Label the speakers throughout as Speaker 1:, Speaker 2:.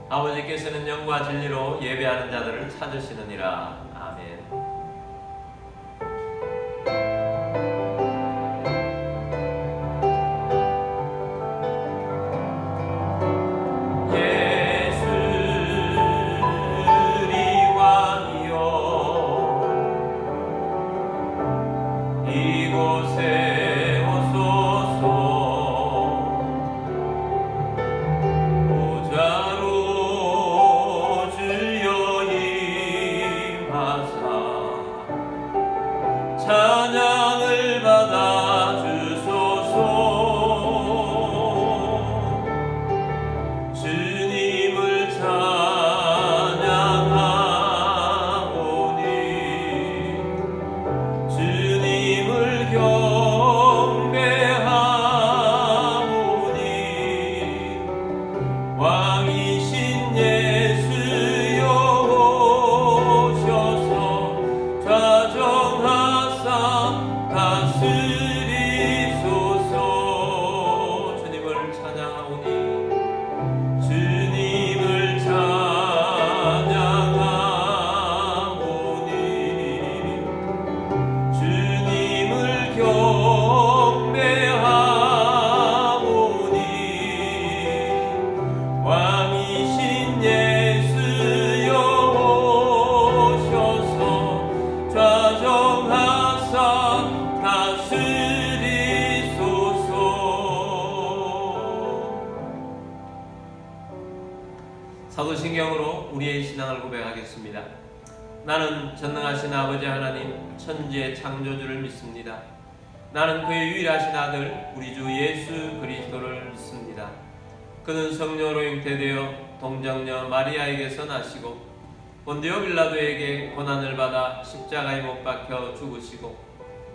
Speaker 1: 아버지께서는 영과 진리로 예배하는 자들을 찾으시느니라. 아멘. 이곳에 오소서. 보좌로 주여 임하사 찬양을 받아 주소서. 주님을 찬양하오니 주님을 경배하오니 왕이신 예수여 오셔서 좌정하사 다스리소서. 주님을 찬양하오니 주님을 찬양하오니 주님을 경배하오니 왕이신 예수여 오셔서 좌정하사 다스리소서. 사도신경으로 우리의 신앙을 고백하겠습니다. 나는 전능하신 아버지 하나님 천지의 창조주를 믿습니다. 나는 그의 유일하신 아들 우리 주 예수 그리스도를 믿습니다. 그는 성령으로 잉태되어 동정녀 마리아에게서 나시고 본디오 빌라도에게 고난을 받아 십자가에 못 박혀 죽으시고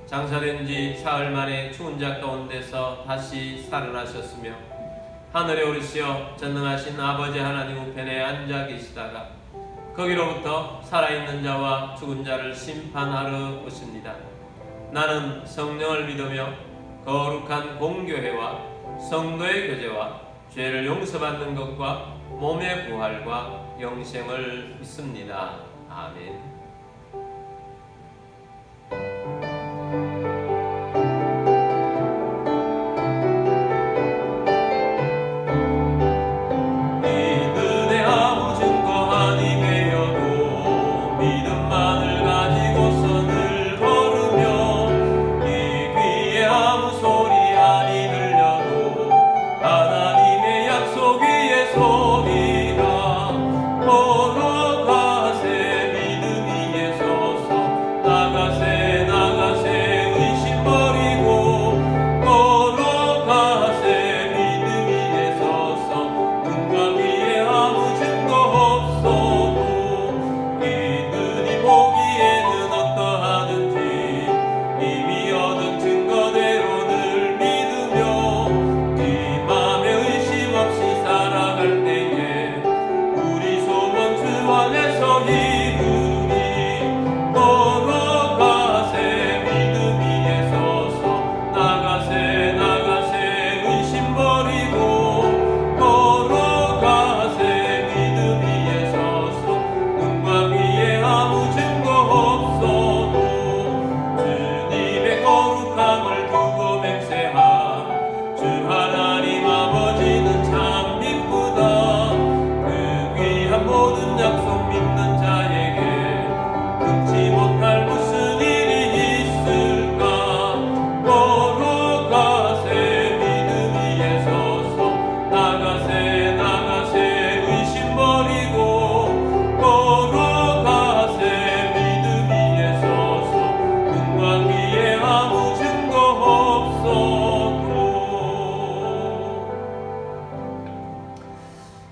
Speaker 1: 장사된 지 사흘 만에 죽은 자 가운데서 다시 살아나셨으며 하늘에 오르시어 전능하신 아버지 하나님 우편에 앉아 계시다가 거기로부터 살아있는 자와 죽은 자를 심판하러 오십니다. 나는 성령을 믿으며 거룩한 공교회와 성도의 교제와 죄를 용서받는 것과 몸의 부활과 영생을 믿습니다. 아멘.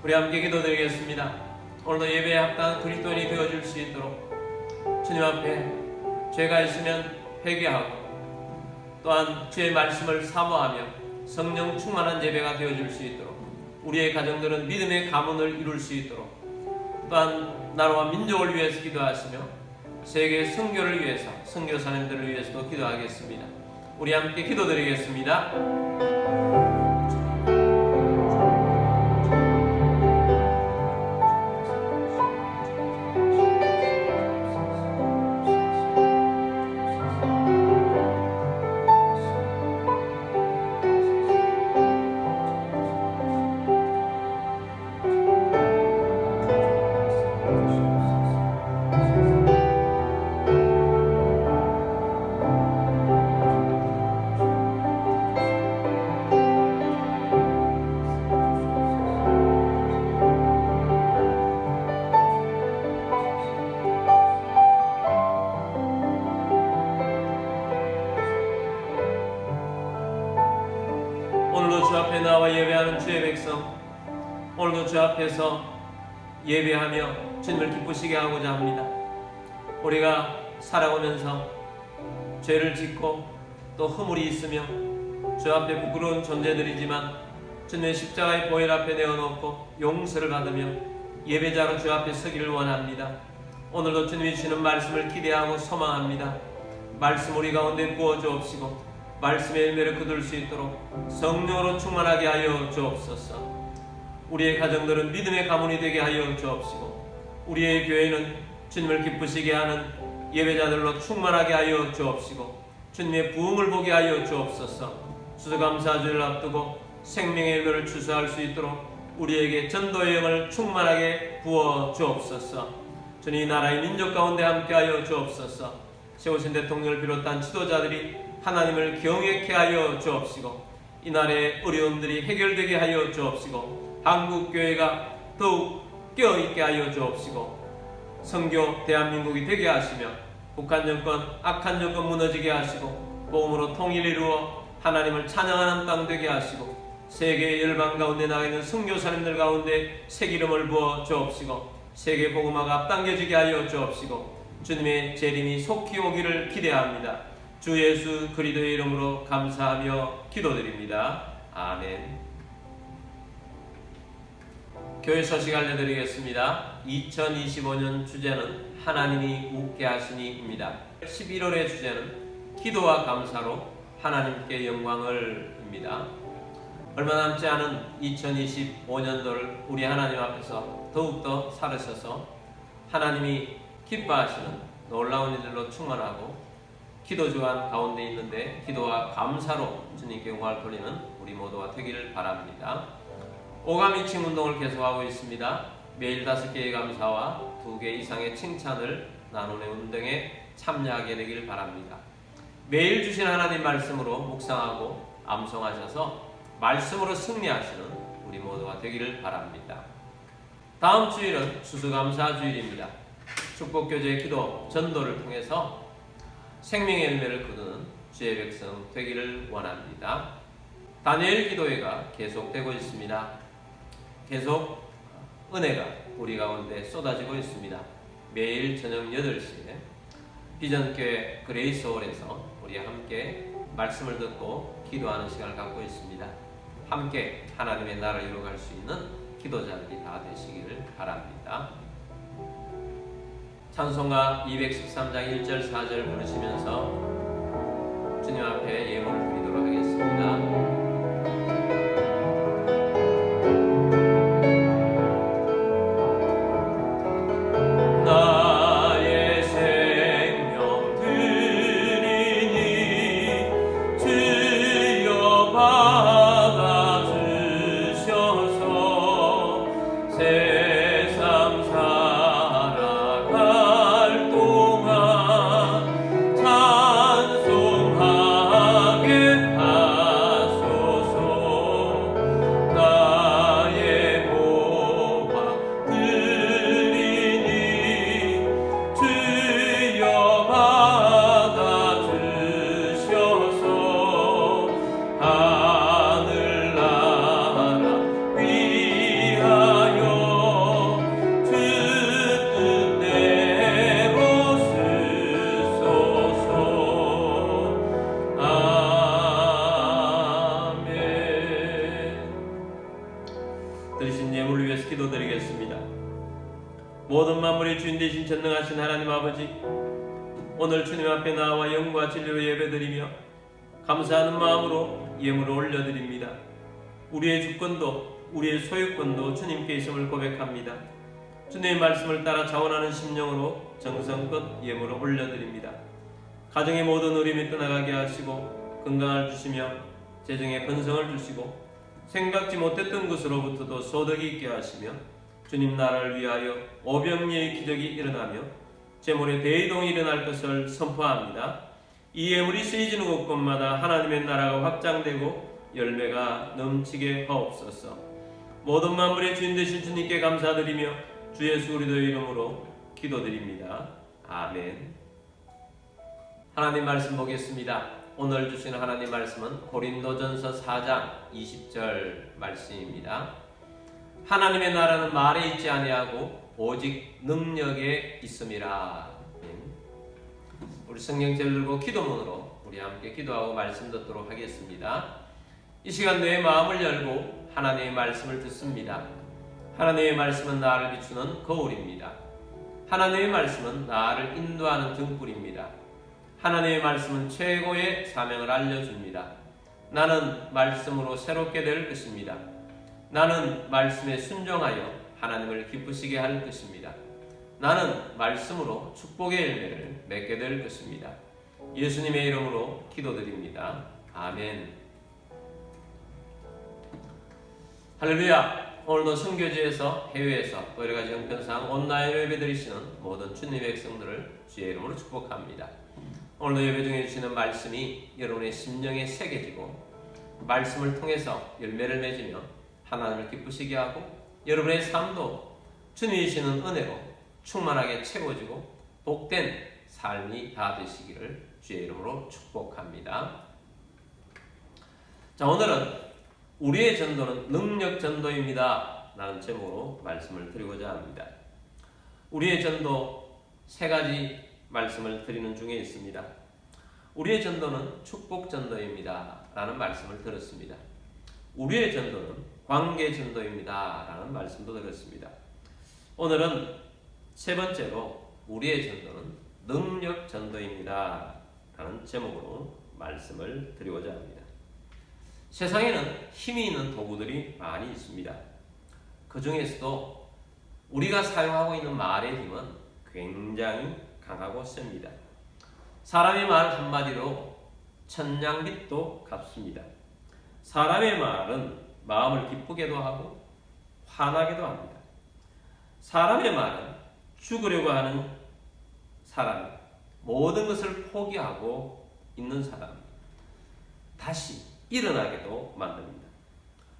Speaker 1: 우리 함께 기도드리겠습니다. 오늘도 예배에 합당한 그리스도인이 되어줄 수 있도록 주님 앞에 죄가 있으면 회개하고 또한 주의 말씀을 사모하며 성령 충만한 예배가 되어줄 수 있도록 우리의 가정들은 믿음의 가문을 이룰 수 있도록 또한 나라와 민족을 위해서 기도하시며 세계 선교를 위해서 선교사님들을 위해서도 기도하겠습니다. 우리 함께 기도드리겠습니다. 오늘도 주 앞에 나와 예배하는 주의 백성, 오늘도 주 앞에서 예배하며 주님을 기쁘시게 하고자 합니다. 우리가 살아오면서 죄를 짓고 또 허물이 있으며 주 앞에 부끄러운 존재들이지만 주님의 십자가의 보혈 앞에 내어놓고 용서를 받으며 예배자로 주 앞에 서기를 원합니다. 오늘도 주님이 주시는 말씀을 기대하고 소망합니다. 말씀 우리 가운데 부어 주옵시고 말씀의 열매를 거둘 수 있도록 성령으로 충만하게 하여 주옵소서. 우리의 가정들은 믿음의 가문이 되게 하여 주옵시고 우리의 교회는 주님을 기쁘시게 하는 예배자들로 충만하게 하여 주옵시고 주님의 부흥을 보게 하여 주옵소서. 추수감사주를 앞두고 생명의 열매를 추수할 수 있도록 우리에게 전도의 영을 충만하게 부어 주옵소서. 주님 나라의 민족 가운데 함께하여 주옵소서. 세우신 대통령을 비롯한 지도자들이 하나님을 경외케 하여 주옵시고 이 나라의 어려움들이 해결되게 하여 주옵시고 한국교회가 더욱 깨어있게 하여 주옵시고 선교 대한민국이 되게 하시며 북한 정권, 악한 정권 무너지게 하시고 복음으로 통일을 이루어 하나님을 찬양하는 땅 되게 하시고 세계 열방 가운데 나가 있는 선교사님들 가운데 새 기름을 부어 주옵시고 세계 복음화가 앞당겨지게 하여 주옵시고 주님의 재림이 속히 오기를 기대합니다. 주 예수 그리스도의 이름으로 감사하며 기도드립니다. 아멘. 교회 소식 알려드리겠습니다. 2025년 주제는 하나님이 웃게 하시니입니다. 11월의 주제는 기도와 감사로 하나님께 영광을 입니다. 얼마 남지 않은 2025년도를 우리 하나님 앞에서 더욱더 살으셔서 하나님이 기뻐하시는 놀라운 일들로 충만하고 기도 주간 가운데 있는데 기도와 감사로 주님께 영광을 돌리는 우리 모두가 되기를 바랍니다. 오감이칭 운동을 계속하고 있습니다. 매일 5개의 감사와 2개 이상의 칭찬을 나누는 운동에 참여하게 되길 바랍니다. 매일 주신 하나님 말씀으로 묵상하고 암송하셔서 말씀으로 승리하시는 우리 모두가 되기를 바랍니다. 다음 주일은 추수감사 주일입니다. 축복교제 기도 전도를 통해서 생명의 열매를 거두는 주의 백성 되기를 원합니다. 다니엘 기도회가 계속되고 있습니다. 계속 은혜가 우리 가운데 쏟아지고 있습니다. 매일 저녁 8시에 비전교회 그레이스홀에서 우리 함께 말씀을 듣고 기도하는 시간을 갖고 있습니다. 함께 하나님의 나라를 이루어갈 수 있는 기도자들이 다 되시기를 바랍니다. 찬송가 213장 1절 4절 부르시면서 주님 앞에 예물을 드리도록 하겠습니다. 모든 만물의 주인 되신 전능하신 하나님 아버지, 오늘 주님 앞에 나와 영과 진리로 예배드리며 감사하는 마음으로 예물을 올려드립니다. 우리의 주권도 우리의 소유권도 주님께 있음을 고백합니다. 주님의 말씀을 따라 자원하는 심령으로 정성껏 예물을 올려드립니다. 가정의 모든 어려움이 떠나가게 하시고 건강을 주시며 재정에 번성을 주시고 생각지 못했던 것으로부터도 소득이 있게 하시며 주님 나라를 위하여 오병이의 기적이 일어나며 재물의 대이동이 일어날 것을 선포합니다. 이 예물이 쓰여지는 곳곳마다 하나님의 나라가 확장되고 열매가 넘치게 하옵소서. 모든 만물의 주인 되신 주님께 감사드리며 주 예수 그리스도의 이름으로 기도드립니다. 아멘. 하나님 말씀 보겠습니다. 오늘 주신 하나님 말씀은 고린도전서 4장 20절 말씀입니다. 하나님의 나라는 말에 있지 아니하고 오직 능력에 있음이라. 우리 성경책을 들고 기도문으로 우리 함께 기도하고 말씀 듣도록 하겠습니다. 이 시간 내 마음을 열고 하나님의 말씀을 듣습니다. 하나님의 말씀은 나를 비추는 거울입니다. 하나님의 말씀은 나를 인도하는 등불입니다. 하나님의 말씀은 최고의 사명을 알려줍니다. 나는 말씀으로 새롭게 될 것입니다. 나는 말씀에 순종하여 하나님을 기쁘시게 할 것입니다. 나는 말씀으로 축복의 열매를 맺게 될 것입니다. 예수님의 이름으로 기도드립니다. 아멘. 할렐루야. 오늘도 선교지에서 해외에서 또 여러가지 형편상 온라인 예배 드리시는 모든 주님의 백성들을 주의 이름으로 축복합니다. 오늘도 예배 중에 주시는 말씀이 여러분의 심령에 새겨지고 말씀을 통해서 열매를 맺으며 하나님을 기쁘시게 하고 여러분의 삶도 주님이 주시는 은혜로 충만하게 채워지고 복된 삶이 다 되시기를 주의 이름으로 축복합니다. 자, 오늘은 우리의 전도는 능력 전도입니다 라는 제목으로 말씀을 드리고자 합니다. 우리의 전도 세 가지 말씀을 드리는 중에 있습니다. 우리의 전도는 축복 전도입니다 라는 말씀을 들었습니다. 우리의 전도는 관계 전도입니다 라는 말씀도 들었습니다. 오늘은 세 번째로 우리의 전도는 능력 전도입니다 라는 제목으로 말씀을 드리고자 합니다. 세상에는 힘이 있는 도구들이 많이 있습니다. 그 중에서도 우리가 사용하고 있는 말의 힘은 굉장히 강하고 셉니다. 사람의 말 한마디로 천냥빚도 갚습니다. 사람의 말은 마음을 기쁘게도 하고 화나게도 합니다. 사람의 말은 죽으려고 하는 사람, 모든 것을 포기하고 있는 사람, 다시 일어나게도 만듭니다.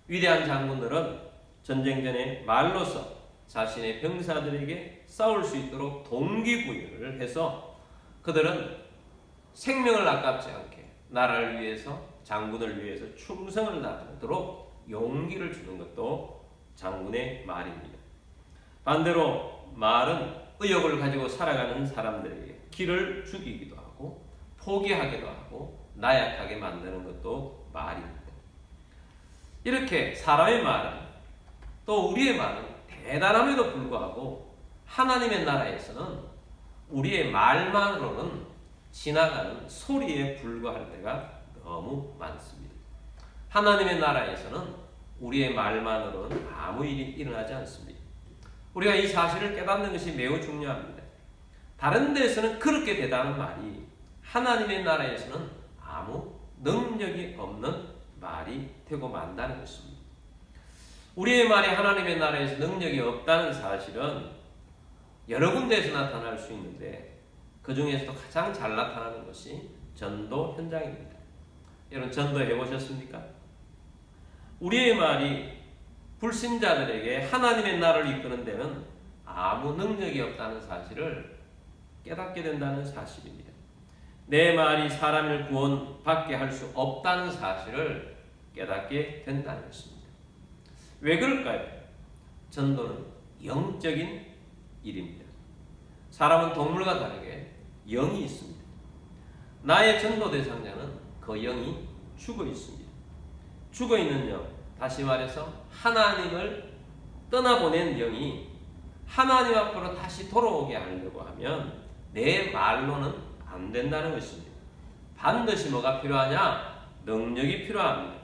Speaker 1: 위대한 장군들은 전쟁 전에 말로서 자신의 병사들에게 싸울 수 있도록 동기부여를 해서 그들은 생명을 아깝지 않게 나라를 위해서, 장군을 위해서 충성을 다하도록 용기를 주는 것도 장군의 말입니다. 반대로 말은 의욕을 가지고 살아가는 사람들에게 길을 죽이기도 하고 포기하기도 하고 나약하게 만드는 것도 말입니다. 이렇게 사람의 말은 또 우리의 말은 대단함에도 불구하고 하나님의 나라에서는 우리의 말만으로는 지나가는 소리에 불과할 때가 너무 많습니다. 하나님의 나라에서는 우리의 말만으로는 아무 일이 일어나지 않습니다. 우리가 이 사실을 깨닫는 것이 매우 중요합니다. 다른 데서는 그렇게 대단한 말이 하나님의 나라에서는 아무 능력이 없는 말이 되고 만다는 것입니다. 우리의 말이 하나님의 나라에서 능력이 없다는 사실은 여러 군데에서 나타날 수 있는데 그 중에서도 가장 잘 나타나는 것이 전도 현장입니다. 여러분 전도해 보셨습니까? 우리의 말이 불신자들에게 하나님의 나라를 이끄는 데는 아무 능력이 없다는 사실을 깨닫게 된다는 사실입니다. 내 말이 사람을 구원받게 할 수 없다는 사실을 깨닫게 된다는 것입니다. 왜 그럴까요? 전도는 영적인 일입니다. 사람은 동물과 다르게 영이 있습니다. 나의 전도 대상자는 그 영이 죽어 있습니다. 죽어 있는 영, 다시 말해서 하나님을 떠나보낸 영이 하나님 앞으로 다시 돌아오게 하려고 하면 내 말로는 안 된다는 것입니다. 반드시 뭐가 필요하냐? 능력이 필요합니다.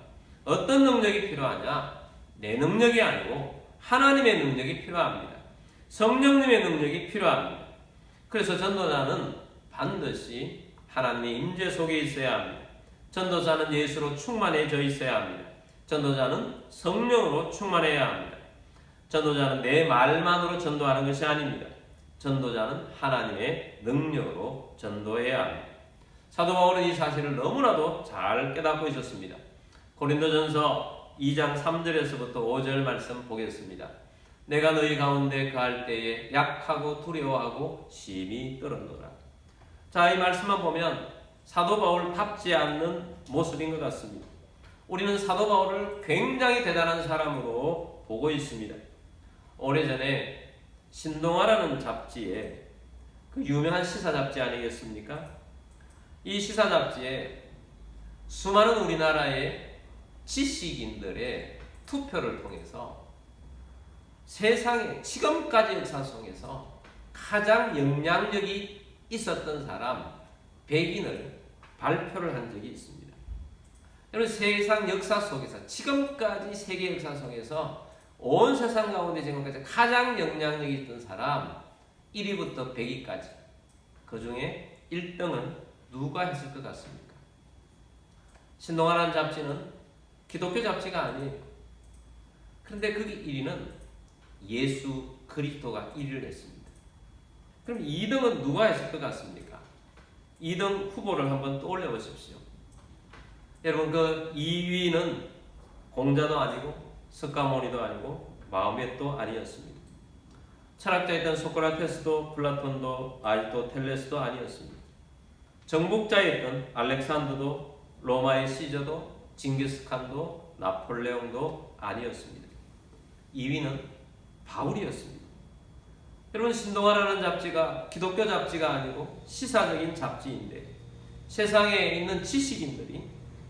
Speaker 1: 어떤 능력이 필요하냐? 내 능력이 아니고 하나님의 능력이 필요합니다. 성령님의 능력이 필요합니다. 그래서 전도자는 반드시 하나님의 임재 속에 있어야 합니다. 전도자는 예수로 충만해져 있어야 합니다. 전도자는 성령으로 충만해야 합니다. 전도자는 내 말만으로 전도하는 것이 아닙니다. 전도자는 하나님의 능력으로 전도해야 합니다. 사도 바울은 이 사실을 너무나도 잘 깨닫고 있었습니다. 고린도전서 2장 3절에서부터 5절 말씀 보겠습니다. 내가 너희 가운데 거할 때에 약하고 두려워하고 심히 떨었노라. 자, 이 말씀만 보면 사도 바울답지 않는 모습인 것 같습니다. 우리는 사도 바울을 굉장히 대단한 사람으로 보고 있습니다. 오래전에 신동아라는 잡지에, 그 유명한 시사 잡지 아니겠습니까? 이 시사 잡지에 수많은 우리나라의 지식인들의 투표를 통해서 세상에 지금까지 역사 속에서 가장 영향력이 있었던 사람 100인을 발표를 한 적이 있습니다. 여러분, 세상 역사 속에서 지금까지 세계 역사 속에서 온 세상 가운데 지금까지 가장 영향력이 있던 사람 1위부터 100위까지, 그 중에 1등은 누가 했을 것 같습니까? 신동아라는 잡지는 기독교 잡지가 아니에요. 그런데 그 1위는 예수 그리스도가 1위를 했습니다. 그럼 2등은 누가 했을 것 같습니까? 2등 후보를 한번 떠올려 보십시오. 여러분, 그 2위는 공자도 아니고 석가모니도 아니고 마호메도 아니었습니다. 철학자였던 소크라테스도 플라톤도 아리스토텔레스도 아니었습니다. 정복자였던 알렉산더도 로마의 시저도 징기스칸도 나폴레옹도 아니었습니다. 2위는 바울이었습니다. 여러분, 신동아라는 잡지가 기독교 잡지가 아니고 시사적인 잡지인데 세상에 있는 지식인들이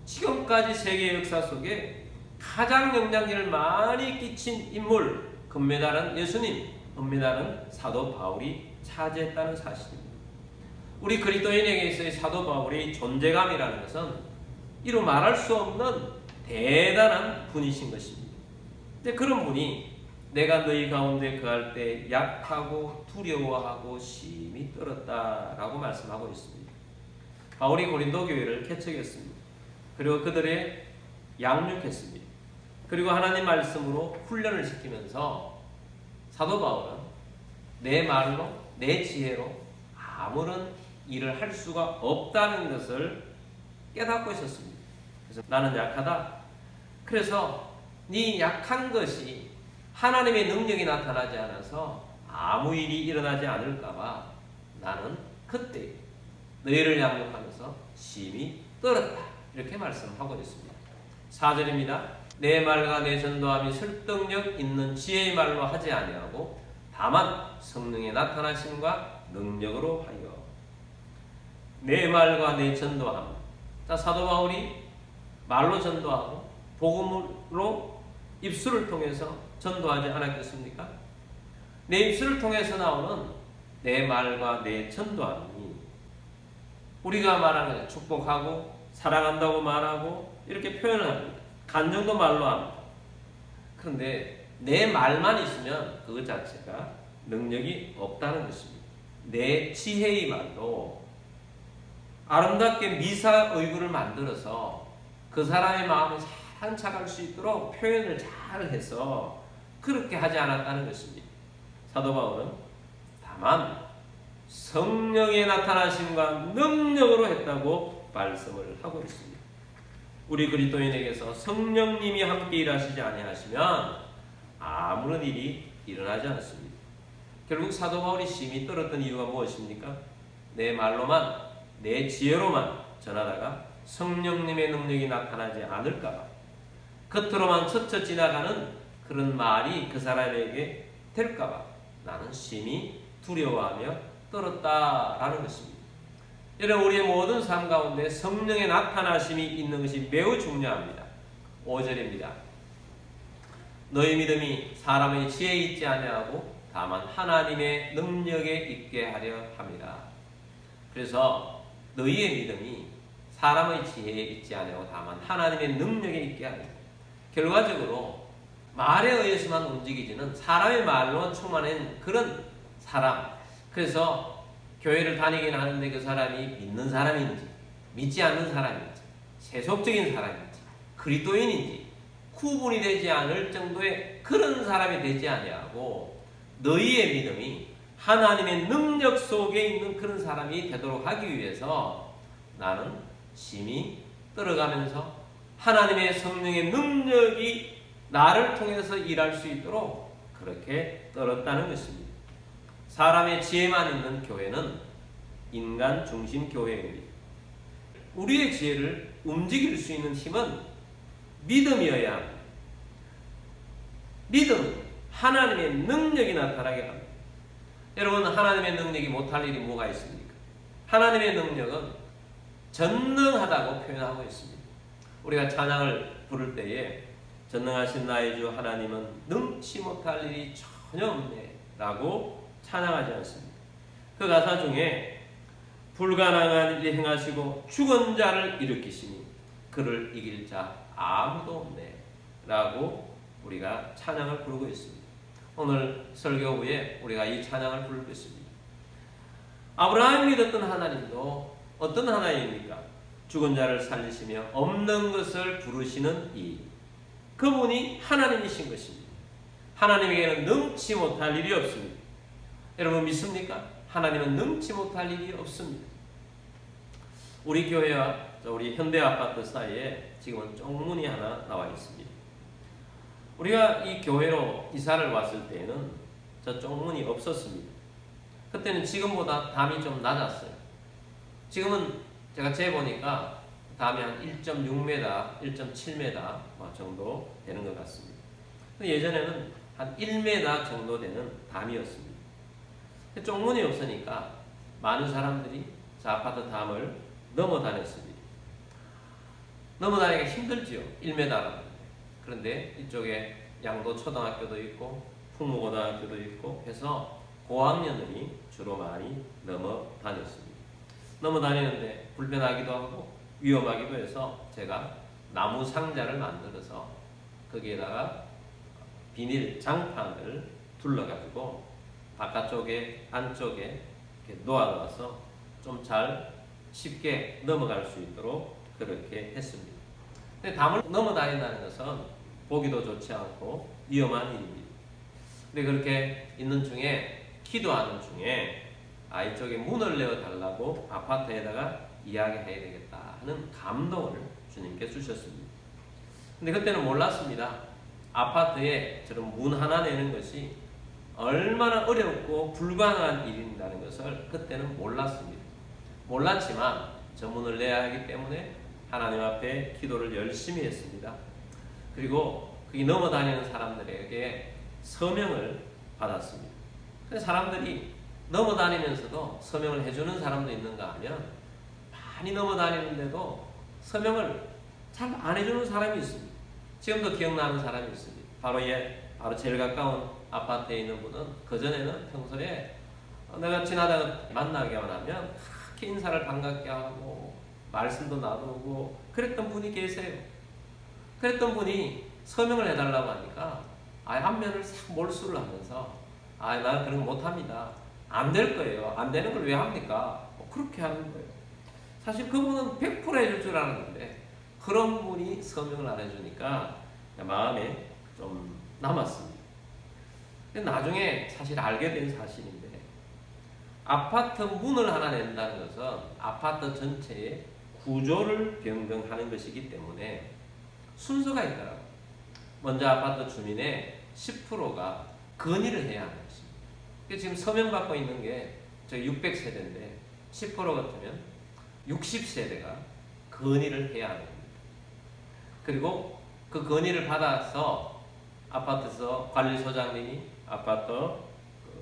Speaker 1: 지금까지 세계 역사 속에 가장 영향력을 많이 끼친 인물, 금메달은 예수님, 은메달은 사도 바울이 차지했다는 사실입니다. 우리 그리스도인에게 있어의 사도 바울의 존재감이라는 것은 이루 말할 수 없는 대단한 분이신 것입니다. 근데 그런 분이 내가 너희 가운데 거할 때 약하고 두려워하고 심히 떨었다라고 말씀하고 있습니다. 바울이 고린도 교회를 개척했습니다. 그리고 그들의 양육했습니다. 그리고 하나님 말씀으로 훈련을 시키면서 사도 바울은 내 말로 내 지혜로 아무런 일을 할 수가 없다는 것을 깨닫고 있었습니다. 그래서 나는 약하다. 그래서 네 약한 것이 하나님의 능력이 나타나지 않아서 아무 일이 일어나지 않을까봐 나는 그때 너희를 양육하면서 심히 떨었다. 이렇게 말씀하고 있습니다. 4절입니다. 내 말과 내 전도함이 설득력 있는 지혜의 말로 하지 아니하고 다만 성령의 나타나심과 능력으로 하여. 내 말과 내 전도함. 자, 사도 바울이 말로 전도하고 복음으로 입술을 통해서 전도하지 않았겠습니까? 내 입술을 통해서 나오는 내 말과 내 전도함이 우리가 말하는 축복하고 사랑한다고 말하고 이렇게 표현을 합니다. 간증도 말로 합니다. 그런데 내 말만 있으면 그것 자체가 능력이 없다는 것입니다. 내 지혜의 말로 아름답게 미사 얼굴을 만들어서 그 사람의 마음을 잘 찾아갈 수 있도록 표현을 잘 해서 그렇게 하지 않았다는 것입니다. 사도 바울은 다만 성령의 나타나심과 능력으로 했다고 말씀을 하고 있습니다. 우리 그리스도인에게서 성령님이 함께 일하시지 아니하시면 아무런 일이 일어나지 않습니다. 결국 사도 바울이 심히 떨었던 이유가 무엇입니까? 내 말로만, 내 지혜로만 전하다가 성령님의 능력이 나타나지 않을까봐, 겉으로만 스쳐 지나가는 그런 말이 그 사람에게 될까봐 나는 심히 두려워하며 떨었다라는 것입니다. 여러분, 우리의 모든 삶 가운데 성령의 나타나심이 있는 것이 매우 중요합니다. 5절입니다. 너희 믿음이 사람의 지혜에 있지 아니하고 다만 하나님의 능력에 있게 하려 합니다. 그래서 너희의 믿음이 사람의 지혜에 있지 아니하고 다만 하나님의 능력에 있게 하려. 결과적으로 말에 의해서만 움직이지는 사람의 말로 충만한 그런 사람. 그래서 교회를 다니긴 하는데 그 사람이 믿는 사람인지 믿지 않는 사람인지 세속적인 사람인지 그리스도인인지 구분이 되지 않을 정도의 그런 사람이 되지 아니하고 너희의 믿음이 하나님의 능력 속에 있는 그런 사람이 되도록 하기 위해서 나는 심히 떨어가면서 하나님의 성령의 능력이 나를 통해서 일할 수 있도록 그렇게 떨었다는 것입니다. 사람의 지혜만 있는 교회는 인간 중심 교회입니다. 우리의 지혜를 움직일 수 있는 힘은 믿음이어야 합니다. 믿음은 하나님의 능력이 나타나게 합니다. 여러분, 하나님의 능력이 못할 일이 뭐가 있습니까? 하나님의 능력은 전능하다고 표현하고 있습니다. 우리가 찬양을 부를 때에 전능하신 나의 주 하나님은 능치 못할 일이 전혀 없네 라고 찬양하지 않습니다. 그 가사 중에 불가능한 일 행하시고 죽은 자를 일으키시니 그를 이길 자 아무도 없네 라고 우리가 찬양을 부르고 있습니다. 오늘 설교 후에 우리가 이 찬양을 부르고 있습니다. 아브라함이 믿었던 하나님도 어떤 하나님입니까? 죽은 자를 살리시며 없는 것을 부르시는 이, 그분이 하나님이신 것입니다. 하나님에게는 능치 못할 일이 없습니다. 여러분 믿습니까? 하나님은 능치 못할 일이 없습니다. 우리 교회와 우리 현대아파트 사이에 지금은 쪽문이 하나 나와 있습니다. 우리가 이 교회로 이사를 왔을 때에는 저 쪽문이 없었습니다. 그때는 지금보다 담이 좀 낮았어요. 지금은 제가 재보니까 담이 한 1.6m, 1.7m 정도 되는 것 같습니다. 예전에는 한 1m 정도 되는 담이었습니다. 쪽문이 없으니까 많은 사람들이 저 아파트 담을 넘어 다녔습니다. 넘어 다니기가 힘들지요. 1m라는데. 그런데 이쪽에 양도 초등학교도 있고 풍무고등학교도 있고 해서 고학년들이 주로 많이 넘어 다녔습니다. 넘어 다니는데 불편하기도 하고 위험하기도 해서 제가 나무 상자를 만들어서 거기에다가 비닐 장판을 둘러가지고 바깥쪽에 안쪽에 이렇게 놓아놔서 좀 잘 쉽게 넘어갈 수 있도록 그렇게 했습니다. 근데 담을 넘어 다닌다는 것은 보기도 좋지 않고 위험한 일입니다. 근데 그렇게 있는 중에 기도하는 중에 이쪽에 문을 내어달라고 아파트에다가 이야기해야 되겠다 하는 감동을 주님께 주셨습니다. 근데 그때는 몰랐습니다. 아파트에 저런 문 하나 내는 것이 얼마나 어렵고 불가능한 일인다는 것을 그때는 몰랐습니다. 몰랐지만 저 문을 내야 하기 때문에 하나님 앞에 기도를 열심히 했습니다. 그리고 거기 넘어다니는 사람들에게 서명을 받았습니다. 근데 사람들이 넘어다니면서도 서명을 해주는 사람도 있는가 하면 많이 넘어다니는데도 서명을 잘 안 해주는 사람이 있습니다. 지금도 기억나는 사람이 있습니다. 바로 제일 가까운 아파트에 있는 분은 그전에는 평소에 내가 지나다가 만나기만 하면 그렇게 인사를 반갑게 하고 말씀도 나누고 그랬던 분이 계세요. 그랬던 분이 서명을 해달라고 하니까 한 면을 싹 몰수를 하면서 나는 그런 거 못합니다. 안 될 거예요. 안 되는 걸 왜 합니까? 그렇게 하는 거예요. 사실 그분은 100% 해줄 줄 알았는데 그런 분이 서명을 안 해주니까 마음에 좀 남았습니다. 나중에 사실 알게 된 사실인데 아파트 문을 하나 낸다는 것은 아파트 전체의 구조를 변경하는 것이기 때문에 순서가 있더라고요. 먼저 아파트 주민의 10%가 건의를 해야 하는 것입니다. 지금 서명받고 있는 게 저희 600세대인데 10% 같으면 60세대가 건의를 해야 하는 겁니다. 그리고 그 건의를 받아서 아파트에서 관리소장님이 아파트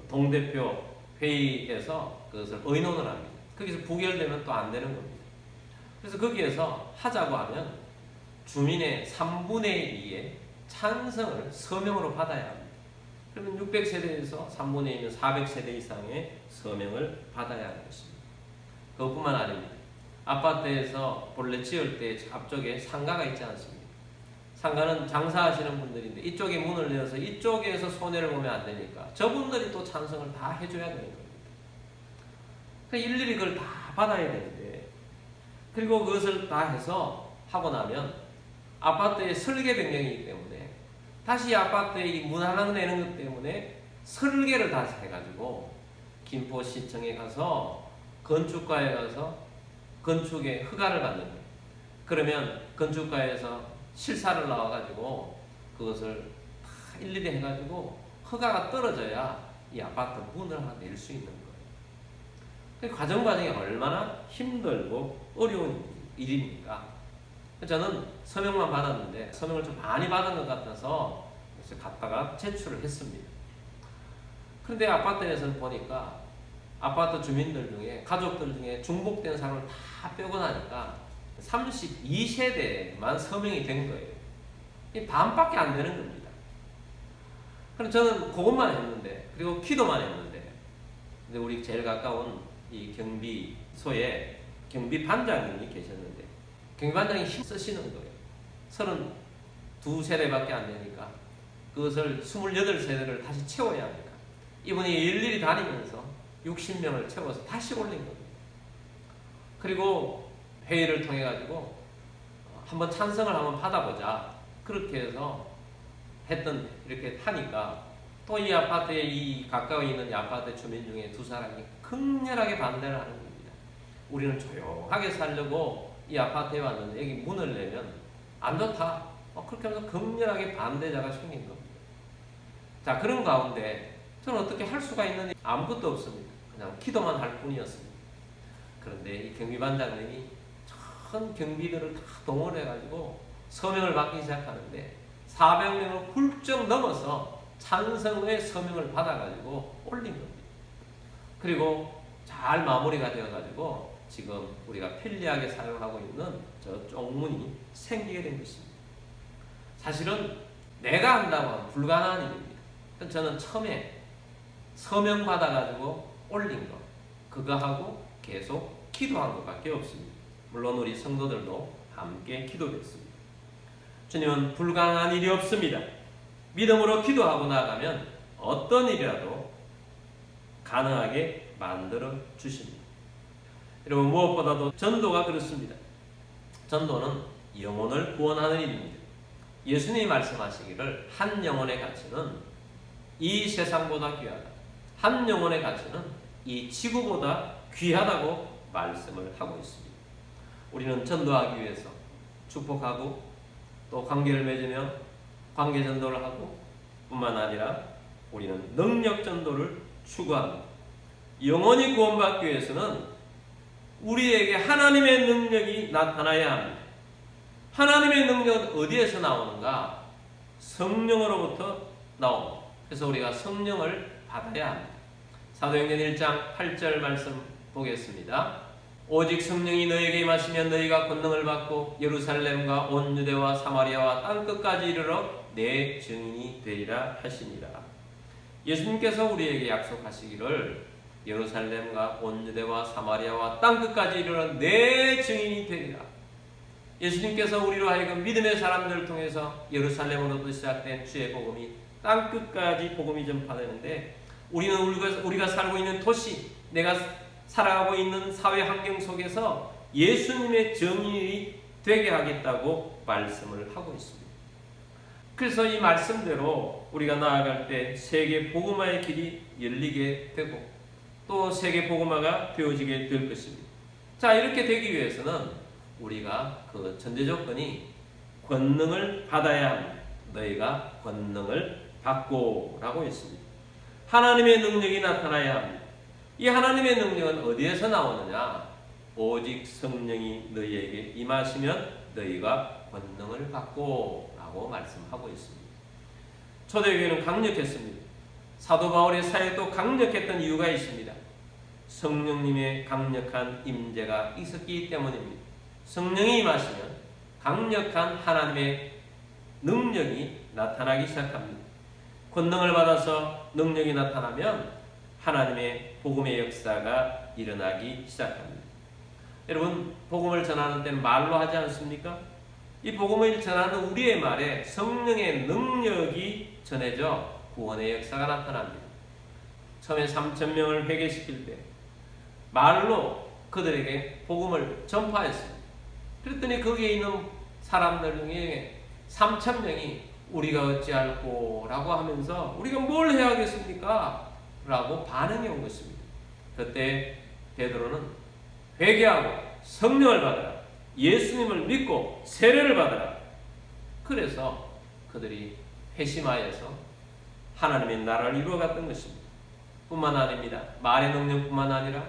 Speaker 1: 동대표 회의에서 그것을 의논을 합니다. 거기서 부결되면 또 안 되는 겁니다. 그래서 거기에서 하자고 하면 주민의 3분의 2의 찬성을 서명으로 받아야 합니다. 그러면 600세대에서 3분의 2는 400세대 이상의 서명을 받아야 하는 것입니다. 그것뿐만 아닙니다. 아파트에서 본래 지을 때 앞쪽에 상가가 있지 않습니까? 상가는 장사하시는 분들인데 이쪽에 문을 내어서 이쪽에서 손해를 보면 안 되니까 저분들이 또 찬성을 다 해줘야 되는 겁니다. 그러니까 일일이 그걸 다 받아야 되는데 그리고 그것을 다 해서 하고 나면 아파트의 설계 변경이기 때문에 다시 아파트에 이 문 하나 내는 것 때문에 설계를 다시 해가지고 김포시청에 가서 건축가에 가서 건축의 허가를 받는 거예요. 그러면 건축가에서 실사를 나와가지고 그것을 다 일일이 해가지고 허가가 떨어져야 이 아파트 문을 하나 낼 수 있는 거예요. 그 과정이 얼마나 힘들고 어려운 일입니다. 일입니까? 저는 서명만 받았는데 서명을 좀 많이 받은 것 같아서 그래서 갔다가 제출을 했습니다. 그런데 아파트에서는 보니까 아파트 주민들 중에 가족들 중에 중복된 사람을 다 빼고 나니까 32세대만 서명이 된 거예요. 이 반밖에 안 되는 겁니다. 그럼 저는 그것만 했는데, 그리고 기도만 했는데, 근데 우리 제일 가까운 이 경비소에 경비반장님이 계셨는데, 경비반장이 힘쓰시는 거예요. 32세대밖에 안 되니까 그것을 28세대를 다시 채워야 합니까? 이분이 일일이 다니면서 60명을 채워서 다시 올린 겁니다. 그리고 회의를 통해 가지고 한번 찬성을 한번 받아보자, 그렇게 해서 이렇게 하니까 또 이 아파트에 이 가까이 있는 이 아파트 주민 중에 두 사람이 극렬하게 반대를 하는 겁니다. 우리는 조용하게 살려고 이 아파트에 왔는데 여기 문을 내면 안 좋다. 그렇게 하면서 극렬하게 반대자가 생긴 겁니다. 자, 그런 가운데 저는 어떻게 할 수가 있는지 아무것도 없습니다. 그냥 기도만 할 뿐이었습니다. 그런데 이 경비반장님이 전 경비들을 다 동원해가지고 서명을 받기 시작하는데 400명을 훌쩍 넘어서 찬성의 서명을 받아가지고 올린 겁니다. 그리고 잘 마무리가 되어가지고 지금 우리가 편리하게 사용하고 있는 저 쪽문이 생기게 된 것입니다. 사실은 내가 한다고 하면 불가능한 일입니다. 저는 처음에 서명 받아가지고 올린 거, 그거 하고 계속 기도한 것밖에 없습니다. 물론 우리 성도들도 함께 기도했습니다. 주님은 불가능한 일이 없습니다. 믿음으로 기도하고 나가면 어떤 일이라도 가능하게 만들어 주십니다. 여러분, 무엇보다도 전도가 그렇습니다. 전도는 영혼을 구원하는 일입니다. 예수님이 말씀하시기를 한 영혼의 가치는 이 세상보다 귀하다, 한 영혼의 가치는 이 지구보다 귀하다고 말씀을 하고 있습니다. 우리는 전도하기 위해서 축복하고 또 관계를 맺으며 관계 전도를 하고 뿐만 아니라 우리는 능력 전도를 추구합니다. 영원히 구원받기 위해서는 우리에게 하나님의 능력이 나타나야 합니다. 하나님의 능력은 어디에서 나오는가? 성령으로부터 나옵니다. 그래서 우리가 성령을 받아야 합니다. 사도행전 1장 8절 말씀 보겠습니다. 오직 성령이 너에게 임하시면 너희가 권능을 받고 예루살렘과 온 유대와 사마리아와 땅끝까지 이르러 내 증인이 되리라 하시니라. 예수님께서 우리에게 약속하시기를 예루살렘과 온 유대와 사마리아와 땅끝까지 이르러 내 증인이 되리라. 예수님께서 우리로 하여금 믿음의 사람들을 통해서 예루살렘으로부터 시작된 주의 복음이 땅끝까지 복음이 전파되는데, 우리는 우리가 살고 있는 도시, 내가 살아가고 있는 사회 환경 속에서 예수님의 증인이 되게 하겠다고 말씀을 하고 있습니다. 그래서 이 말씀대로 우리가 나아갈 때 세계 복음화의 길이 열리게 되고 또 세계 복음화가 되어지게 될 것입니다. 자, 이렇게 되기 위해서는 우리가 그 전제 조건이 권능을 받아야 합니다. 너희가 권능을 받고 라고 했습니다. 하나님의 능력이 나타나야 합니다. 이 하나님의 능력은 어디에서 나오느냐? 오직 성령이 너희에게 임하시면 너희가 권능을 받고 라고 말씀하고 있습니다. 초대교회는 강력했습니다. 사도 바울의 사역도 강력했던 이유가 있습니다. 성령님의 강력한 임재가 있었기 때문입니다. 성령이 임하시면 강력한 하나님의 능력이 나타나기 시작합니다. 권능을 받아서 능력이 나타나면 하나님의 복음의 역사가 일어나기 시작합니다. 여러분, 복음을 전하는 때는 말로 하지 않습니까? 이 복음을 전하는 우리의 말에 성령의 능력이 전해져 구원의 역사가 나타납니다. 처음에 3,000명을 회개시킬 때 말로 그들에게 복음을 전파했습니다. 그랬더니 거기에 있는 사람들 중에 3,000명이 우리가 어찌할꼬 라고 하면서 우리가 뭘 해야겠습니까? 라고 반응이 온 것입니다. 그때 베드로는 회개하고 성령을 받아라, 예수님을 믿고 세례를 받아라. 그래서 그들이 회심하여서 하나님의 나라를 이루어갔던 것입니다. 뿐만 아닙니다. 말의 능력뿐만 아니라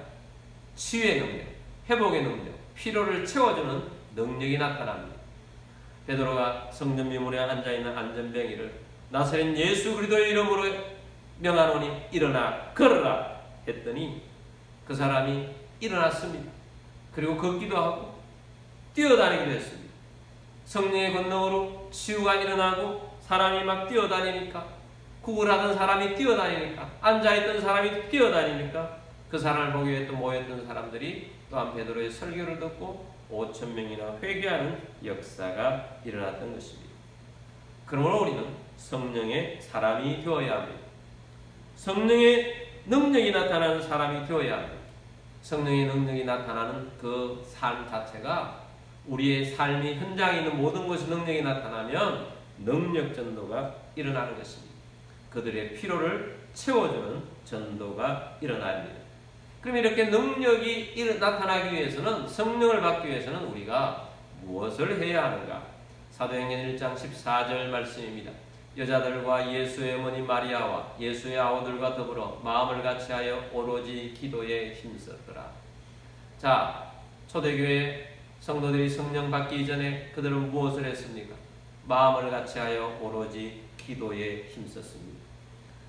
Speaker 1: 치유의 능력, 회복의 능력, 필요를 채워주는 능력이 나타납니다. 베드로가 성전 미문에 앉아있는 안전뱅이를 나사렛 예수 그리스도의 이름으로 명하노니 일어나 걸어라 했더니 그 사람이 일어났습니다. 그리고 걷기도 하고 뛰어다니기도 했습니다. 성령의 권능으로 치유가 일어나고 사람이 막 뛰어다니니까, 구걸하던 사람이 뛰어다니니까, 앉아있던 사람이 뛰어다니니까 그 사람을 보기 위해 또 모였던 사람들이 또한 베드로의 설교를 듣고 5,000명이나 회개하는 역사가 일어났던 것입니다. 그러므로 우리는 성령의 사람이 되어야 합니다. 성령의 능력이 나타나는 사람이 되어야 합니다. 성령의 능력이 나타나는 그 삶 자체가, 우리의 삶이 현장에 있는 모든 것이 능력이 나타나면 능력 전도가 일어나는 것입니다. 그들의 필요를 채워주는 전도가 일어나야 합니다. 그럼 이렇게 능력이 나타나기 위해서는, 성령을 받기 위해서는 우리가 무엇을 해야 하는가? 사도행전 1장 14절 말씀입니다. 여자들과 예수의 어머니 마리아와 예수의 아우들과 더불어 마음을 같이하여 오로지 기도에 힘썼더라. 자, 초대교회 성도들이 성령 받기 이전에 그들은 무엇을 했습니까? 마음을 같이하여 오로지 기도에 힘썼습니다.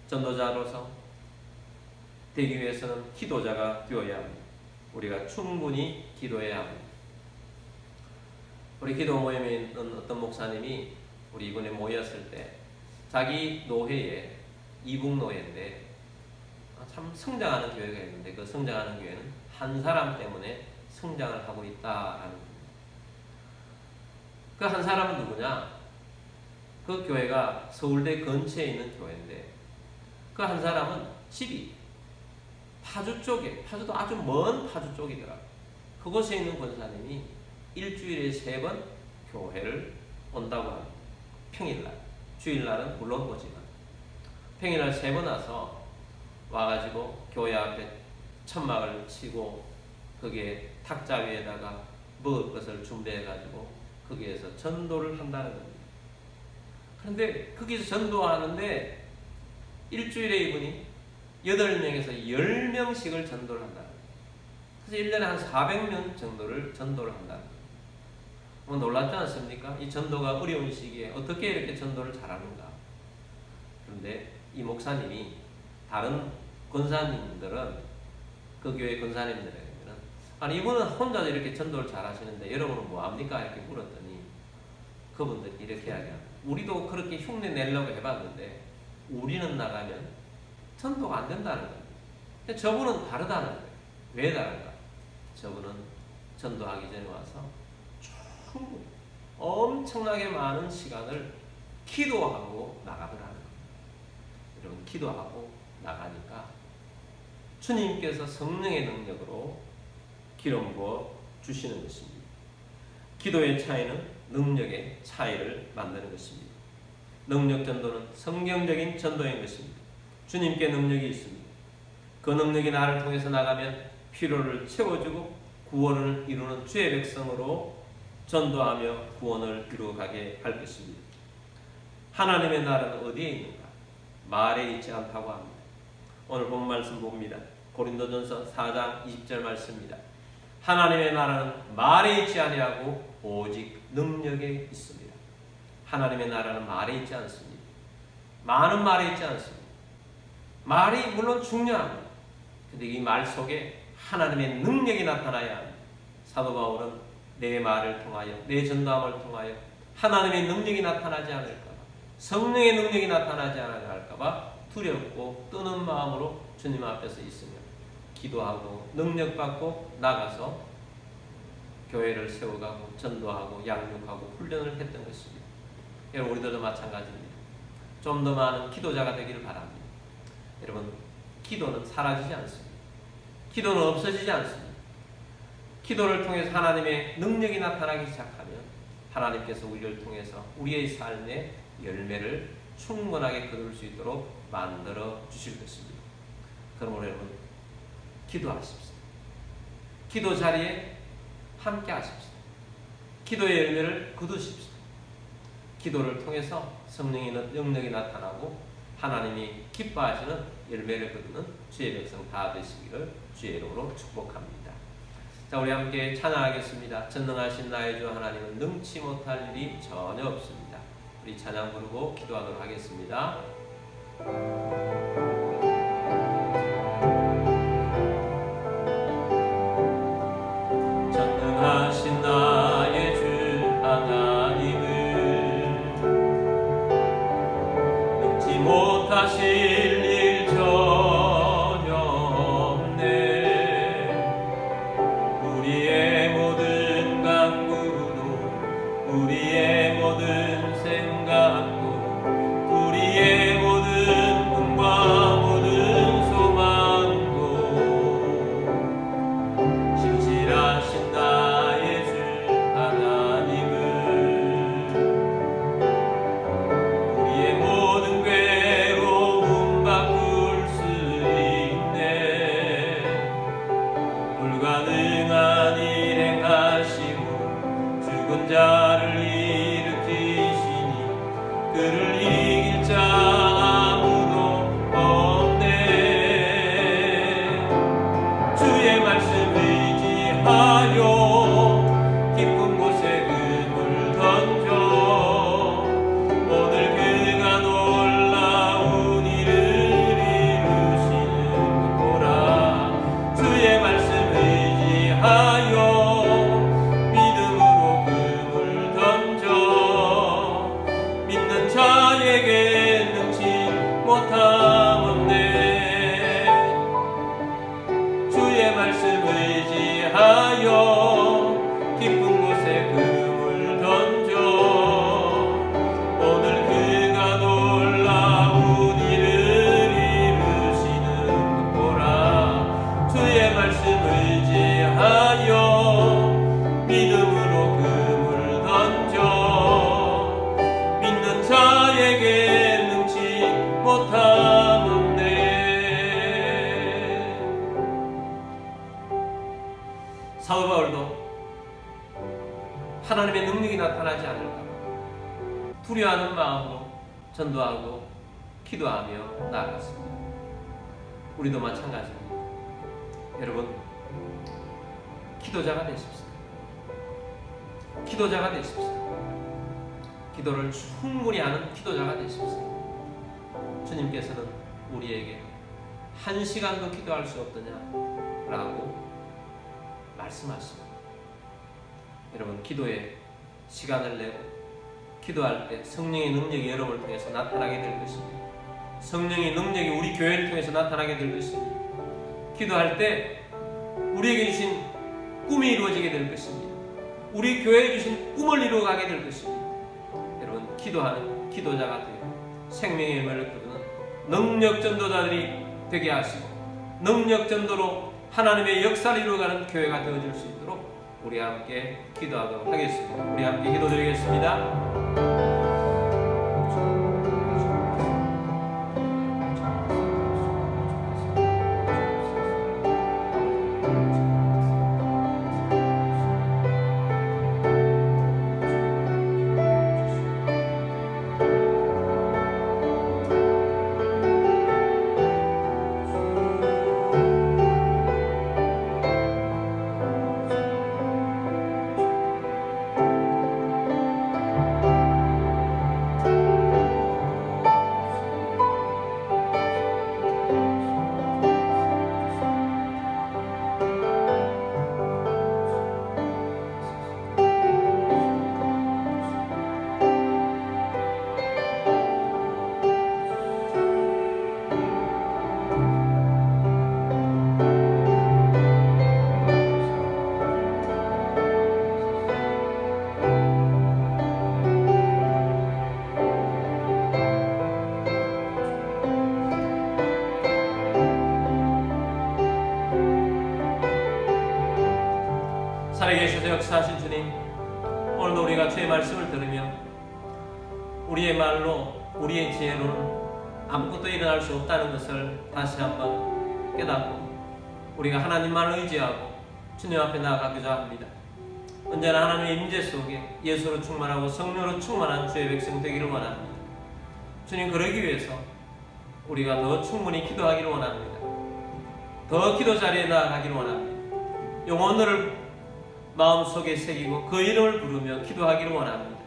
Speaker 1: 전도자로서 되기 위해서는 기도자가 되어야 합니다. 우리가 충분히 기도해야 합니다. 우리 기도 모임에 있는 어떤 목사님이 우리 이번에 모였을 때 자기 노회에, 이북노회인데 참 성장하는 교회가 있는데 그 성장하는 교회는 한 사람 때문에 성장을 하고 있다라는 겁니다. 그 한 사람은 누구냐? 그 교회가 서울대 근처에 있는 교회인데 그 한 사람은 집이 파주 쪽에, 파주도 아주 먼 파주 쪽이더라고요. 그곳에 있는 권사님이 일주일에 3번 교회를 온다고 합니다. 평일날. 주일날은 물론 오지만 평일날 3번 와가지고 교회 앞에 천막을 치고 거기에 탁자 위에다가 먹을 것을 준비해가지고 거기에서 전도를 한다는 겁니다. 그런데 거기서 전도하는데 일주일에 이분이 8명에서 10명씩을 전도를 한다는 거예요. 그래서 1년에 한 400명 정도를 전도를 한다는 거예요. 놀랍지 않습니까? 이 전도가 어려운 시기에 어떻게 이렇게 전도를 잘하는가? 그런데 이 목사님이 다른 권사님들은, 그 교회 권사님들에게는 아니 이분은 혼자 이렇게 전도를 잘하시는데 여러분은 뭐합니까? 이렇게 물었더니 그분들이 이렇게 이야기합니다. 우리도 그렇게 흉내 내려고 해봤는데 우리는 나가면 전도가 안 된다는 겁니다. 근데 저분은 다르다는 거예요. 왜 다른가? 저분은 전도하기 전에 와서 충분히 엄청나게 많은 시간을 기도하고 나가더라는 겁니다. 여러분, 기도하고 나가니까 주님께서 성령의 능력으로 기름 부어 주시는 것입니다. 기도의 차이는 능력의 차이를 만드는 것입니다. 능력 전도는 성경적인 전도인 것입니다. 주님께 능력이 있습니다. 그 능력이 나를 통해서 나가면 필요를 채워주고 구원을 이루는 주의 백성으로 전도하며 구원을 이루어가게 할 것입니다. 하나님의 나라는 어디에 있는가? 말에 있지 않다고 합니다. 오늘 본 말씀 봅니다. 고린도전서 4장 20절 말씀입니다. 하나님의 나라는 말에 있지 아니하고 오직 능력에 있습니다. 하나님의 나라는 말에 있지 않습니다. 많은 말에 있지 않습니다. 말이 물론 중요합니다. 그런데 이 말 속에 하나님의 능력이 나타나야 합니다. 사도 바울은 내 말을 통하여, 내 전도함을 통하여 하나님의 능력이 나타나지 않을까봐, 성령의 능력이 나타나지 않을까봐 두렵고 뜨는 마음으로 주님 앞에서 있으며 기도하고 능력받고 나가서 교회를 세워가고 전도하고 양육하고 훈련을 했던 것입니다. 여러분, 우리들도 마찬가지입니다. 좀 더 많은 기도자가 되기를 바랍니다. 여러분, 기도는 사라지지 않습니다. 기도는 없어지지 않습니다. 기도를 통해서 하나님의 능력이 나타나기 시작하면 하나님께서 우리를 통해서 우리의 삶의 열매를 충분하게 거둘 수 있도록 만들어 주실 것입니다. 그러므로 여러분, 기도하십시오. 기도 자리에 함께 하십시오. 기도의 열매를 거두십시오. 기도를 통해서 성령의 능력이 나타나고 하나님이 기뻐하시는 열매를 거두는 주의 백성 다 되시기를 주의 이름으로 축복합니다. 자, 우리 함께 찬양하겠습니다. 전능하신 나의 주 하나님은 능치 못할 일이 전혀 없습니다. 우리 찬양 부르고 기도하도록 하겠습니다. 전능하신 나의 주 하나님은 능치 못하실 일 전혀 없네. 우리의 모든 강구도 우리의 모든 생각도 우리의 모든 꿈과 모든 소망도 신실하신 나의 주 하나님은 우리의 모든 괴로움 바꿀 수 있네. 불가능한 일 행하시고 죽은 자를 일으키시니 그를 이길 자 아무도 없네. 주의 말씀 의지하여 깊은 곳에 금을 던져 오늘 그가 놀라운 일을 이루시는 거라. 주의 말씀 의지하여 믿음으로 금을 던져 믿는 자에게 능치 못함 없네. 주의 말씀 의지하여 깊은 곳에 금을 던져 오늘 그가 놀라운 일을 이루시는 거라. 주의 말씀 의지하여 믿음으로 금을 던져 믿는 자에게 능치 못함 없네. 사도 바울도 하나님의 능력이 나타나지 않을까 두려워하는 마음으로 전도하고 기도하며 나아갔습니다. 우리도 마찬가지입니다. 여러분, 기도자가 되십시오. 기도자가 되십시오. 기도를 충분히 하는 기도자가 되십시오. 주님께서는 우리에게 한 시간도 기도할 수 없더냐라고 말씀하십니다. 여러분, 기도에 시간을 내고 기도할 때 성령의 능력이 여러분을 통해서 나타나게 될 것입니다. 성령의 능력이 우리 교회를 통해서 나타나게 될 것입니다. 기도할 때 우리에게 주신 꿈이 이루어지게 될 것입니다. 우리 교회에 주신 꿈을 이루어가게 될 것입니다. 여러분, 기도하는 기도자가 되어 생명의 열매를 거두는 능력 전도자들이 되게 하시고 능력 전도로 하나님의 역사를 이루어가는 교회가 되어질 수 있도록 우리 함께 기도하도록 하겠습니다. 우리 함께 기도드리겠습니다. 살아계셔서 역사하신 주님, 오늘도 우리가 주의 말씀을 들으며 우리의 말로 우리의 지혜로는 아무것도 일어날 수 없다는 것을 다시 한번 깨닫고 우리가 하나님만 의지하고 주님 앞에 나아가고자 합니다. 언제나 하나님의 임재 속에 예수로 충만하고 성령으로 충만한 주의 백성 되기를 원합니다. 주님, 그러기 위해서 우리가 더 충분히 기도하기를 원합니다. 더 기도 자리에 나아가기를 원합니다. 영혼을 마음속에 새기고 그 이름을 부르며 기도하기를 원합니다.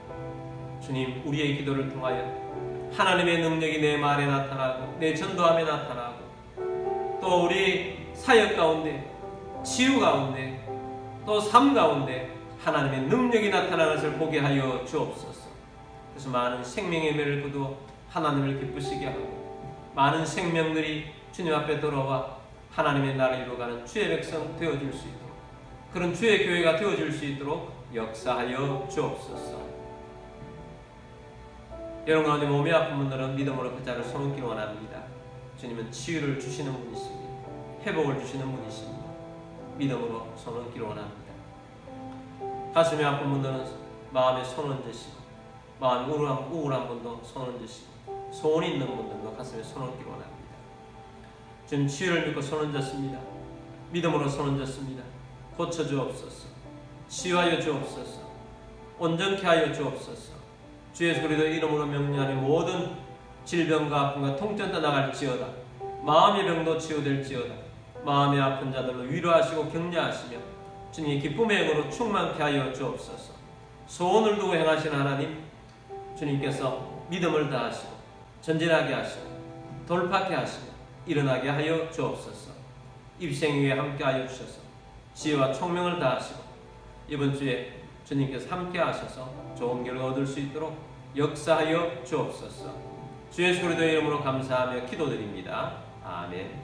Speaker 1: 주님, 우리의 기도를 통하여 하나님의 능력이 내 말에 나타나고 내 전도함에 나타나고 또 우리 사역 가운데, 치유 가운데, 또 삶 가운데 하나님의 능력이 나타나는 것을 보게 하여 주옵소서. 그래서 많은 생명의 매를 거두어 하나님을 기쁘시게 하고 많은 생명들이 주님 앞에 돌아와 하나님의 나라를 이루어가는 주의 백성 되어줄 수 있도록, 그런 주의 교회가 되어줄 수 있도록 역사하여 주옵소서. 여러분 가운데 몸이 아픈 분들은 믿음으로 그 자를 손얹기를 원합니다. 주님은 치유를 주시는 분이십니다. 회복을 주시는 분이십니다. 믿음으로 손얹기를 원합니다. 가슴이 아픈 분들은 마음에 손얹으시고, 마음이 우울한 분도 손얹으시고, 소원 있는 분들도 가슴에 손얹기를 원합니다. 주님, 치유를 믿고 손얹었습니다. 믿음으로 손얹었습니다. 고쳐주옵소서. 치유하여 주옵소서. 온전케 하여 주옵소서. 주 예수 그리스도 이름으로 명령하니 모든 질병과 아픔과 통증 떠나갈지어다. 마음의 병도 치유될지어다. 마음의 아픈 자들로 위로하시고 격려하시며 주님의 기쁨의 영으로 충만케 하여 주옵소서. 소원을 두고 행하시는 하나님, 주님께서 믿음을 다하시고 전진하게 하시고 돌파케 하시고 일어나게 하여 주옵소서. 입생 위에 함께 하여 주셔서 지혜와 총명을 다하시고 이번 주에 주님께서 함께 하셔서 좋은 결과 얻을 수 있도록 역사하여 주옵소서. 주 예수 그리스도의 이름으로 감사하며 기도드립니다. 아멘.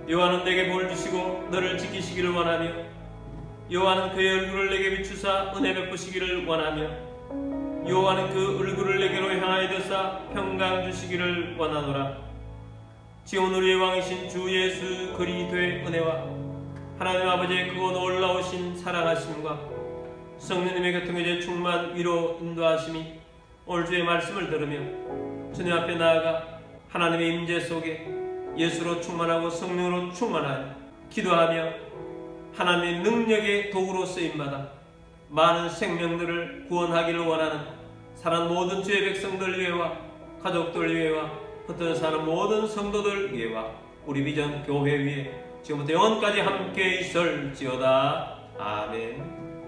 Speaker 1: 여호와는 내게 복을 주시고 너를 지키시기를 원하며 여호와는 그의 얼굴을 내게 비추사 은혜 베푸시기를 원하며 여호와는 그 얼굴을 내게로 향하여 드사 평강 주시기를 원하노라. 지온 우리의 왕이신 주 예수 그리스도의 은혜와 하나님 아버지의 크고 놀라우신 사랑하심과 성령님의 교통의 충만 위로 인도하심이 오늘 주의 말씀을 들으며 주님 앞에 나아가 하나님의 임재 속에 예수로 충만하고 성령으로 충만하여 기도하며 하나님의 능력의 도구로 쓰임받아 많은 생명들을 구원하기를 원하는 사는 모든 주의 백성들 위해와 가족들 위해와 흩어져 사는 모든 성도들 위해와 우리 비전 교회 위에 지금부터 영원까지 함께 있을지어다. 아멘.